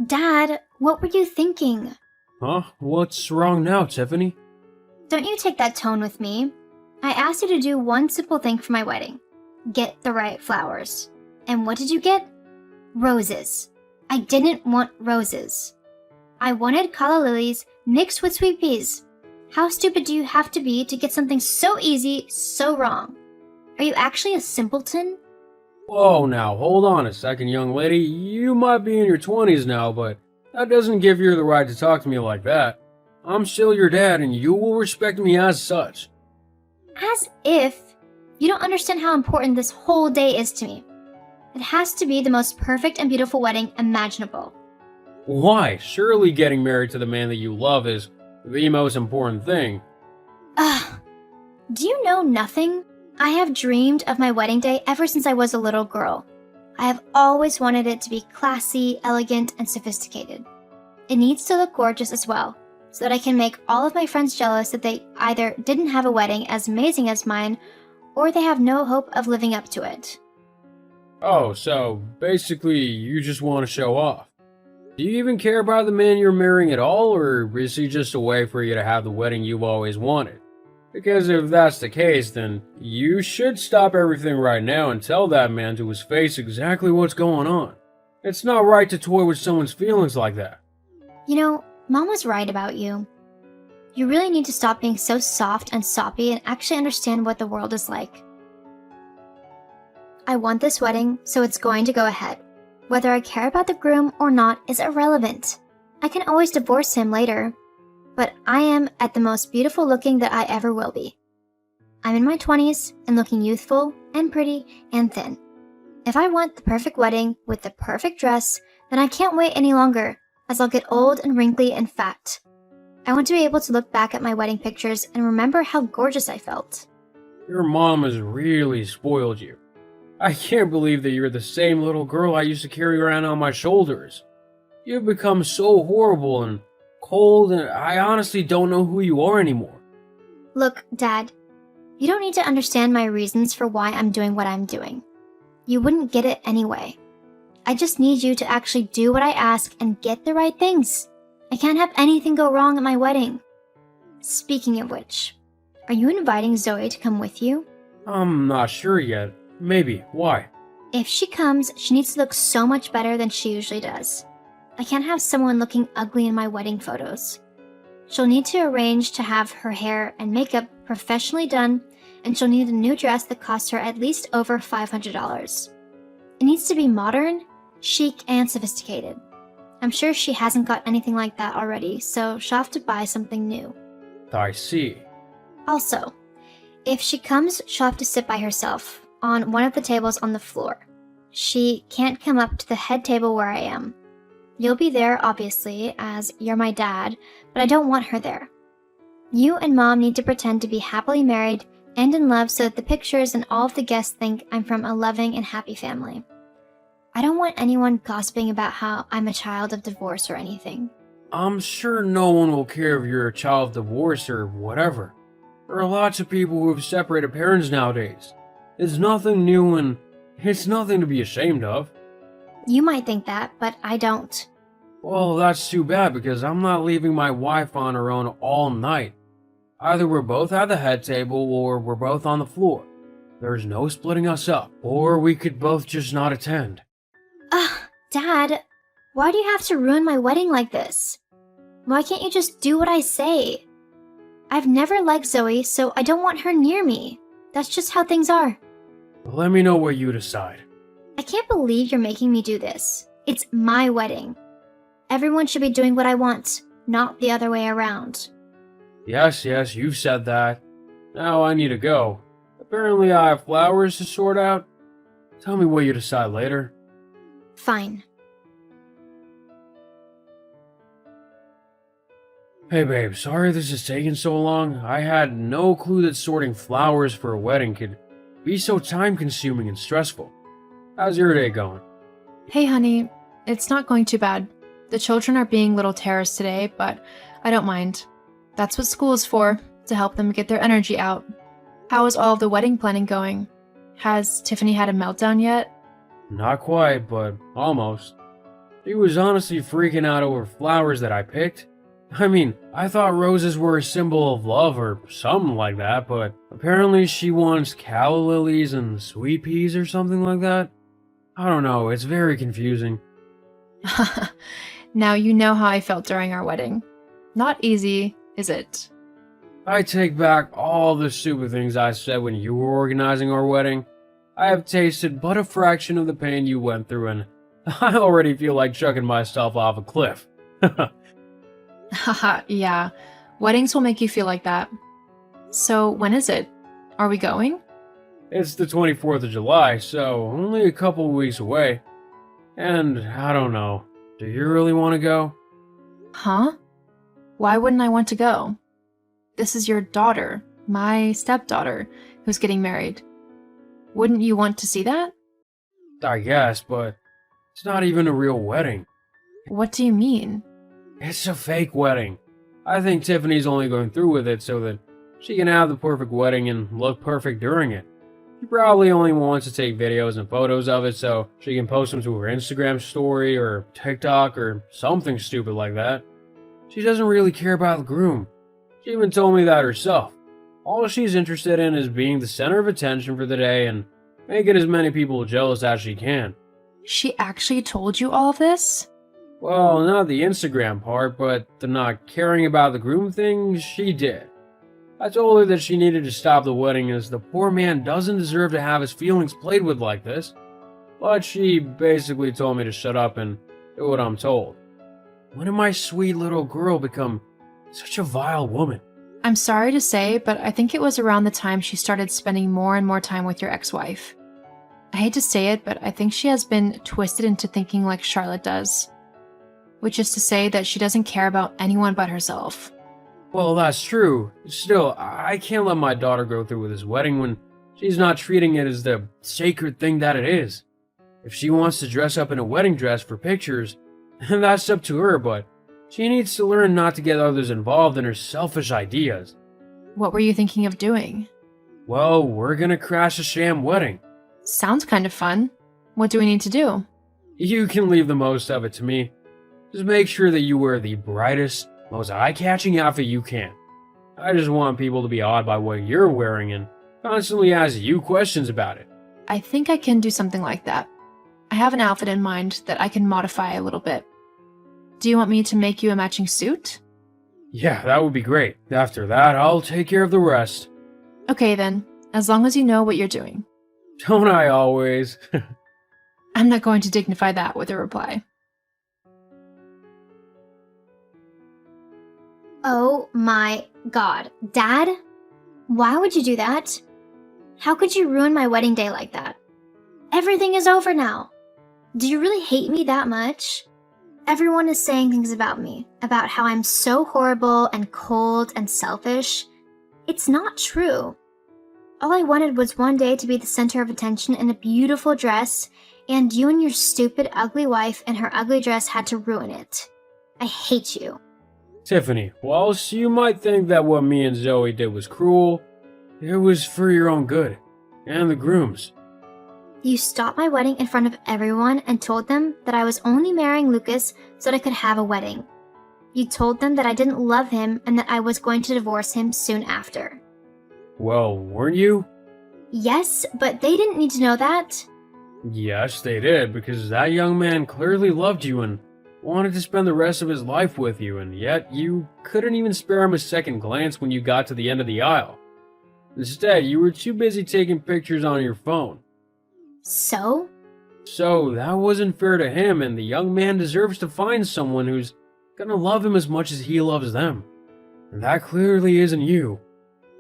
Dad, what were you thinking? Huh? What's wrong now, Tiffany? Don't you take that tone with me. I asked you to do one simple thing for my wedding. Get the right flowers. And what did you get? Roses. I didn't want roses. I wanted calla lilies mixed with sweet peas. How stupid do you have to be to get something so easy, so wrong? Are you actually a simpleton? Whoa, now, hold on a second, young lady. You might be in your 20s now, but that doesn't give you the right to talk to me like that. I'm still your dad, and you will respect me as such. As if you don't understand how important this whole day is to me. It has to be the most perfect and beautiful wedding imaginable. Why? Surely getting married to the man that you love is the most important thing. Ugh. Do you know nothing? I have dreamed of my wedding day ever since I was a little girl. I have always wanted it to be classy, elegant, and sophisticated. It needs to look gorgeous as well, so that I can make all of my friends jealous that they either didn't have a wedding as amazing as mine, or they have no hope of living up to it. Oh, so basically you just want to show off. Do you even care about the man you're marrying at all, or is he just a way for you to have the wedding you've always wanted? Because if that's the case, then you should stop everything right now and tell that man to his face exactly what's going on. It's not right to toy with someone's feelings like that. You know, Mom was right about you. You really need to stop being so soft and soppy and actually understand what the world is like. I want this wedding, so it's going to go ahead. Whether I care about the groom or not is irrelevant. I can always divorce him later. But I am at the most beautiful looking that I ever will be. I'm in my 20s and looking youthful and pretty and thin. If I want the perfect wedding with the perfect dress, then I can't wait any longer, as I'll get old and wrinkly and fat. I want to be able to look back at my wedding pictures and remember how gorgeous I felt. Your mom has really spoiled you. I can't believe that you're the same little girl I used to carry around on my shoulders. You've become so horrible and cold, and I honestly don't know who you are anymore. Look, Dad, you don't need to understand my reasons for why I'm doing what I'm doing. You wouldn't get it anyway. I just need you to actually do what I ask and get the right things. I can't have anything go wrong at my wedding. Speaking of which, are you inviting Zoe to come with you? I'm not sure yet. Maybe. Why? If she comes, she needs to look so much better than she usually does. I can't have someone looking ugly in my wedding photos. She'll need to arrange to have her hair and makeup professionally done, and she'll need a new dress that costs her at least over $500. It needs to be modern, chic, and sophisticated. I'm sure she hasn't got anything like that already, so she'll have to buy something new. I see. Also, if she comes, she'll have to sit by herself on one of the tables on the floor. She can't come up to the head table where I am. You'll be there, obviously, as you're my dad, but I don't want her there. You and Mom need to pretend to be happily married and in love so that the pictures and all of the guests think I'm from a loving and happy family. I don't want anyone gossiping about how I'm a child of divorce or anything. I'm sure no one will care if you're a child of divorce or whatever. There are lots of people who have separated parents nowadays. It's nothing new and it's nothing to be ashamed of. You might think that, but I don't. Well, that's too bad because I'm not leaving my wife on her own all night. Either we're both at the head table or we're both on the floor. There's no splitting us up, or we could both just not attend. Ugh, Dad, why do you have to ruin my wedding like this? Why can't you just do what I say? I've never liked Zoe, so I don't want her near me. That's just how things are. Let me know what you decide. I can't believe you're making me do this. It's my wedding. Everyone should be doing what I want, not the other way around. Yes, you've said that. Now I need to go. Apparently I have flowers to sort out. Tell me what you decide later. Fine. Hey babe, sorry this is taking so long. I had no clue that sorting flowers for a wedding could be so time-consuming and stressful. How's your day going? Hey honey, it's not going too bad. The children are being little terrorists today, but I don't mind. That's what school is for, to help them get their energy out. How is all of the wedding planning going? Has Tiffany had a meltdown yet? Not quite, but almost. She was honestly freaking out over flowers that I picked. I mean, I thought roses were a symbol of love or something like that, but apparently she wants calla lilies and sweet peas or something like that. I don't know, it's very confusing. Now you know how I felt during our wedding. Not easy, is it? I take back all the stupid things I said when you were organizing our wedding. I have tasted but a fraction of the pain you went through, and I already feel like chucking myself off a cliff. Haha, yeah. Weddings will make you feel like that. So, when is it? Are we going? It's the 24th of July, so only a couple of weeks away. And I don't know, do you really want to go? Huh? Why wouldn't I want to go? This is your daughter, my stepdaughter, who's getting married. Wouldn't you want to see that? I guess, but it's not even a real wedding. What do you mean? It's a fake wedding. I think Tiffany's only going through with it so that she can have the perfect wedding and look perfect during it. She probably only wants to take videos and photos of it so she can post them to her Instagram story or TikTok or something stupid like that. She doesn't really care about the groom. She even told me that herself. All she's interested in is being the center of attention for the day and making as many people jealous as she can. She actually told you all of this? Well, not the Instagram part, but the not caring about the groom thing, she did. I told her that she needed to stop the wedding as the poor man doesn't deserve to have his feelings played with like this. But she basically told me to shut up and do what I'm told. When did my sweet little girl become such a vile woman? I'm sorry to say, but I think it was around the time she started spending more and more time with your ex-wife. I hate to say it, but I think she has been twisted into thinking like Charlotte does. Which is to say that she doesn't care about anyone but herself. Well, that's true. Still, I can't let my daughter go through with this wedding when she's not treating it as the sacred thing that it is. If she wants to dress up in a wedding dress for pictures, that's up to her, but she needs to learn not to get others involved in her selfish ideas. What were you thinking of doing? Well, we're gonna crash a sham wedding. Sounds kind of fun. What do we need to do? You can leave the most of it to me. Just make sure that you wear the brightest, most eye-catching outfit you can. I just want people to be awed by what you're wearing and constantly ask you questions about it. I think I can do something like that. I have an outfit in mind that I can modify a little bit. Do you want me to make you a matching suit? Yeah, that would be great. After that, I'll take care of the rest. Okay then, as long as you know what you're doing. Don't I always? I'm not going to dignify that with a reply. Oh my god. Dad? Why would you do that? How could you ruin my wedding day like that? Everything is over now. Do you really hate me that much? Everyone is saying things about me, about how I'm so horrible and cold and selfish. It's not true. All I wanted was one day to be the center of attention in a beautiful dress, and you and your stupid, ugly wife in her ugly dress had to ruin it. I hate you. Tiffany, whilst you might think that what me and Zoe did was cruel, it was for your own good, and the groom's. You stopped my wedding in front of everyone and told them that I was only marrying Lucas so that I could have a wedding. You told them that I didn't love him and that I was going to divorce him soon after. Well, weren't you? Yes, but they didn't need to know that. Yes, they did, because that young man clearly loved you and wanted to spend the rest of his life with you, and yet you couldn't even spare him a second glance when you got to the end of the aisle. Instead, you were too busy taking pictures on your phone. So? So, that wasn't fair to him, and the young man deserves to find someone who's gonna love him as much as he loves them. And that clearly isn't you.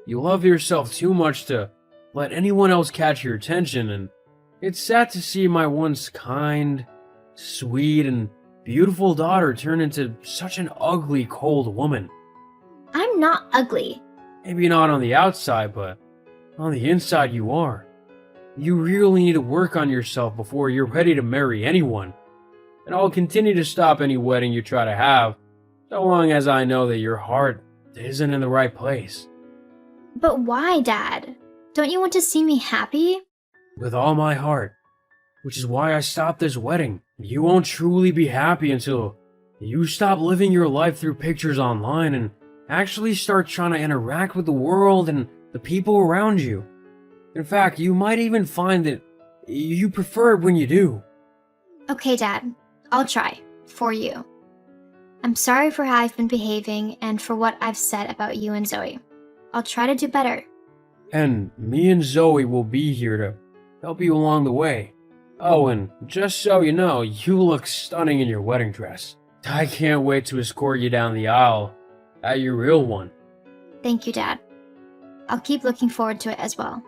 You love yourself too much to let anyone else catch your attention, and it's sad to see my once kind, sweet, and beautiful daughter turn into such an ugly, cold woman. I'm not ugly. Maybe not on the outside, but on the inside you are. You really need to work on yourself before you're ready to marry anyone. And I'll continue to stop any wedding you try to have, so long as I know that your heart isn't in the right place. But why, Dad? Don't you want to see me happy? With all my heart. which is why I stopped this wedding. You won't truly be happy until you stop living your life through pictures online and actually start trying to interact with the world and the people around you. In fact, you might even find that you prefer it when you do. Okay, Dad. I'll try. For you. I'm sorry for how I've been behaving and for what I've said about you and Zoe. I'll try to do better. And me and Zoe will be here to help you along the way. Oh, and just so you know, you look stunning in your wedding dress. I can't wait to escort you down the aisle at your real one. Thank you, Dad. I'll keep looking forward to it as well.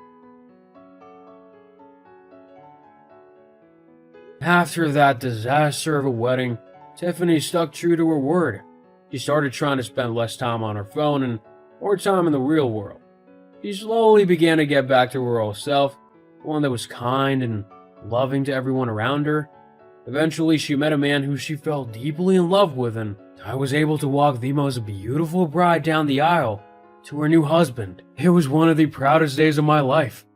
After that disaster of a wedding, Tiffany stuck true to her word. She started trying to spend less time on her phone and more time in the real world. She slowly began to get back to her old self, one that was kind and loving to everyone around her. Eventually, she met a man who she fell deeply in love with, and I was able to walk the most beautiful bride down the aisle to her new husband. It was one of the proudest days of my life.